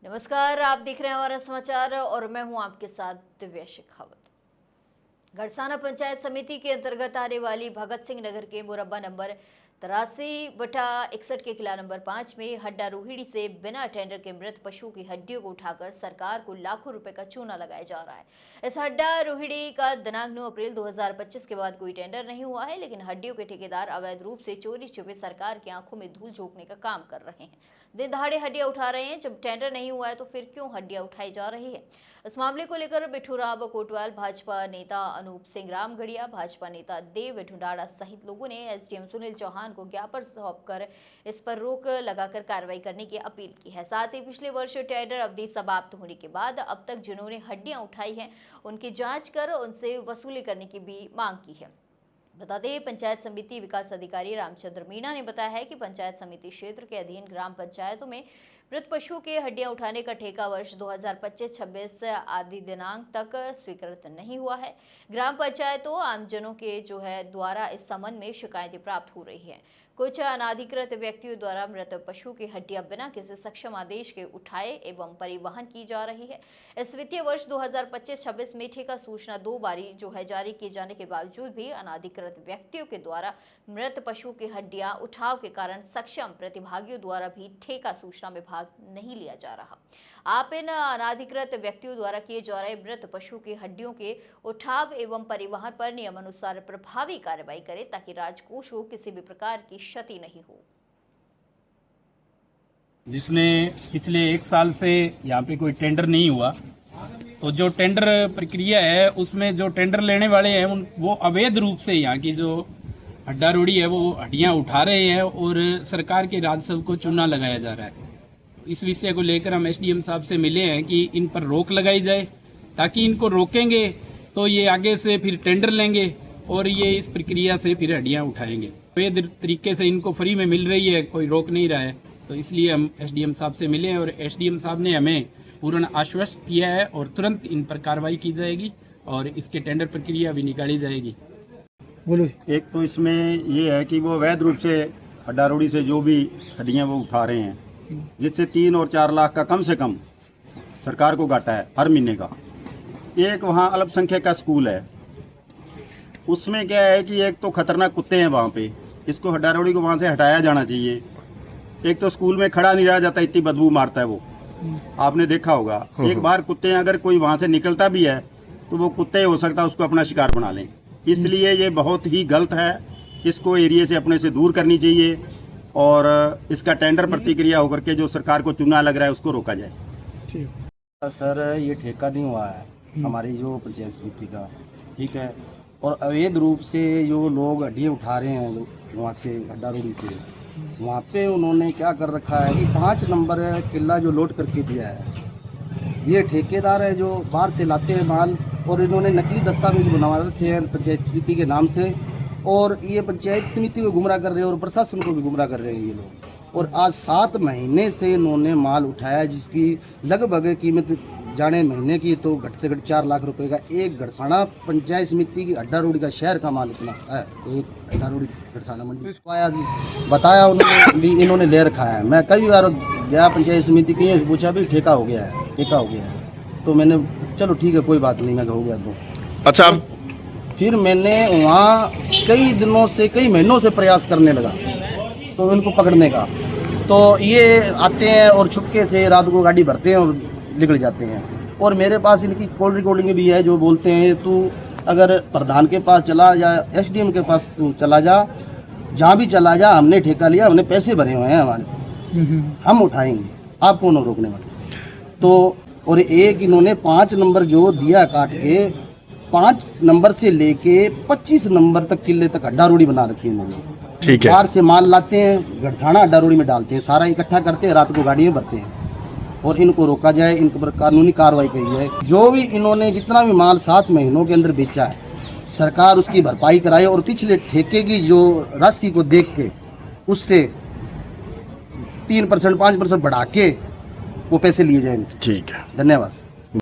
नमस्कार, आप देख रहे हैं हमारा समाचार और मैं हूं आपके साथ दिव्या शेखावत। गड़साना पंचायत समिति के अंतर्गत आने वाली भगत सिंह नगर के मुरब्बा नंबर 83/61 के किला नंबर 5 में हड्डा रोहिड़ी से बिना टेंडर के मृत पशु की हड्डियों को उठाकर सरकार को लाखों रुपए का चूना लगाया जा रहा है। इस हड्डा रोहिड़ी का दिनांक 9 अप्रैल 2025 के बाद कोई टेंडर नहीं हुआ है, लेकिन हड्डियों के ठेकेदार अवैध रूप से चोरी छुपे सरकार की आंखों में धूल झोंकने का काम कर रहे हैं। दिन दहाड़े हड्डियां उठा रहे हैं। जब टेंडर नहीं हुआ है तो फिर क्यों हड्डियां उठाई जा रही है? इस मामले को लेकर बिठूराम कोटवाल, भाजपा नेता अनूप सिंह रामगढ़िया, भाजपा नेता देव ढुंडाड़ा सहित लोगों ने एसडीएम सुनील चौहान को ज्ञापन सौंपकर इस पर रोक लगाकर कार्रवाई करने की अपील की है। साथ ही पिछले वर्ष टेंडर अवधि समाप्त होने के बाद अब तक जिन्होंने हड्डियां उठाई हैं उनकी जांच कर उनसे वसूली करने की भी मांग की है। बता दें, पंचायत समिति विकास अधिकारी रामचंद्र मीणा ने बताया है कि पंचायत समिति क्षेत्र के अधीन ग्राम पंचायतों में मृत पशुओं के हड्डियां उठाने का ठेका वर्ष 2025-26 आदि दिनांक तक स्वीकृत नहीं हुआ है। ग्राम पंचायतों आमजनों के द्वारा इस संबंध में शिकायतें प्राप्त हो रही है। कुछ अनाधिकृत व्यक्तियों द्वारा मृत पशु की हड्डियां बिना किसी सक्षम आदेश के उठाए एवं परिवहन की जा रही है। इस वित्तीय वर्ष 2025-26 में ठेका सूचना 2 बारी जारी किए जाने के बावजूद भी अनाधिकृत व्यक्तियों के द्वारा मृत पशु की हड्डियां उठाव के कारण सक्षम प्रतिभागियों द्वारा भी ठेका सूचना में भाग नहीं लिया जा रहा। आप इन अनाधिकृत व्यक्तियों द्वारा किए जा रहे मृत पशु की हड्डियों के उठाव एवं परिवहन पर नियमानुसार प्रभावी कार्रवाई करें ताकि राजकोष को किसी भी प्रकार की क्षति नहीं हो। जिसमें पिछले 1 साल से यहाँ पे कोई टेंडर नहीं हुआ, तो जो टेंडर प्रक्रिया है उसमें जो टेंडर लेने वाले हैं वो अवैध रूप से यहाँ की जो हड्डा रोड़ी है वो हड्डियाँ उठा रहे हैं और सरकार के राजस्व को चूना लगाया जा रहा है। इस विषय को लेकर हम एसडीएम साहब से मिले हैं कि इन पर रोक लगाई जाए, ताकि इनको रोकेंगे तो ये आगे से फिर टेंडर लेंगे और ये इस प्रक्रिया से फिर हड्डियाँ उठाएंगे। अवैध तरीके से इनको फ्री में मिल रही है, कोई रोक नहीं रहा है, तो इसलिए हम एसडीएम साहब से मिले हैं और एसडीएम साहब ने हमें पूर्ण आश्वस्त किया है और तुरंत इन पर कार्रवाई की जाएगी और इसके टेंडर प्रक्रिया भी निकाली जाएगी। बोलो। एक तो इसमें ये है कि वो अवैध रूप से हड्डा रोड़ी से जो भी हड्डियाँ वो उठा रहे हैं, जिससे 3 और 4 लाख का कम से कम सरकार को घाटा है हर महीने का। एक वहाँ अल्पसंख्यक का स्कूल है, उसमें क्या है कि एक तो खतरनाक कुत्ते हैं वहाँ पे, इसको हड्डा रोड़ी को वहाँ से हटाया जाना चाहिए। एक तो स्कूल में खड़ा नहीं रहा जाता, इतनी बदबू मारता है वो, आपने देखा होगा। एक बार कुत्ते अगर कोई वहाँ से निकलता भी है तो वो कुत्ते हो सकता है उसको अपना शिकार बना लें, इसलिए ये बहुत ही गलत है। इसको एरिया से अपने से दूर करनी चाहिए और इसका टेंडर प्रतिक्रिया होकर के जो सरकार को चूना लग रहा है उसको रोका जाए। ठीक सर, ये ठेका नहीं हुआ है हमारी जो पंचायत समिति का, ठीक है। और अवैध रूप से जो लोग हड्डियाँ उठा रहे हैं वहाँ से हड्डा रोड़ी से, वहाँ पे उन्होंने क्या कर रखा है कि 5 नंबर किला जो लोड करके दिया है, ये ठेकेदार है जो बाहर से लाते हैं माल और इन्होंने नकली दस्तावेज बनवा रखे हैं पंचायत समिति के नाम से, और ये पंचायत समिति को गुमराह कर रहे हैं और प्रशासन को भी गुमराह कर रहे हैं ये लोग। और आज 7 महीने से इन्होंने माल उठाया जिसकी लगभग कीमत जाने महीने की तो घट से घट 4 लाख रुपए का एक गड़साना पंचायत समिति की हड्डा रोड़ी का शहर का माल इतना है। एक हड्डा रोड़ी गड़साना मंडी आया बताया उन्होंने भी, इन्होंने ले रखा है। मैं कई बार गया पंचायत समिति की, पूछा भी ठेका हो गया है, ठेका हो गया है, तो मैंने चलो ठीक है कोई बात नहीं, मैं हो गया तो अच्छा। फिर मैंने वहाँ कई दिनों से कई महीनों से प्रयास करने लगा तो इनको पकड़ने का, तो ये आते हैं और छुपके से रात को गाड़ी भरते हैं और निकल जाते हैं। और मेरे पास इनकी कॉल रिकॉर्डिंग भी है जो बोलते हैं तू अगर प्रधान के पास चला जा, एसडीएम के पास तू चला जा, जहाँ भी चला जा, हमने ठेका लिया, हमने पैसे भरे हुए हैं हमारे, हम उठाएंगे, आप कौन हो रोकने वाले। तो और एक इन्होंने 5 नंबर जो दिया काट के, 5 नंबर से लेके 25 नंबर तक किले तक हड्डा रोड़ी बना रखी है इन्होंने। ठीक है। बाहर से माल लाते हैं, गड़साना हड्डा रोड़ी में डालते हैं, सारा इकट्ठा करते हैं, रात को गाड़ी में भरते हैं और इनको रोका जाए, इनके पर कानूनी कार्रवाई की जाए। जो भी इन्होंने जितना भी माल 7 महीनों के अंदर बेचा है, सरकार उसकी भरपाई कराए और पिछले ठेके की जो राशि को देख के उससे 3% 5% बढ़ा के वो पैसे लिए जाए। ठीक है, धन्यवाद।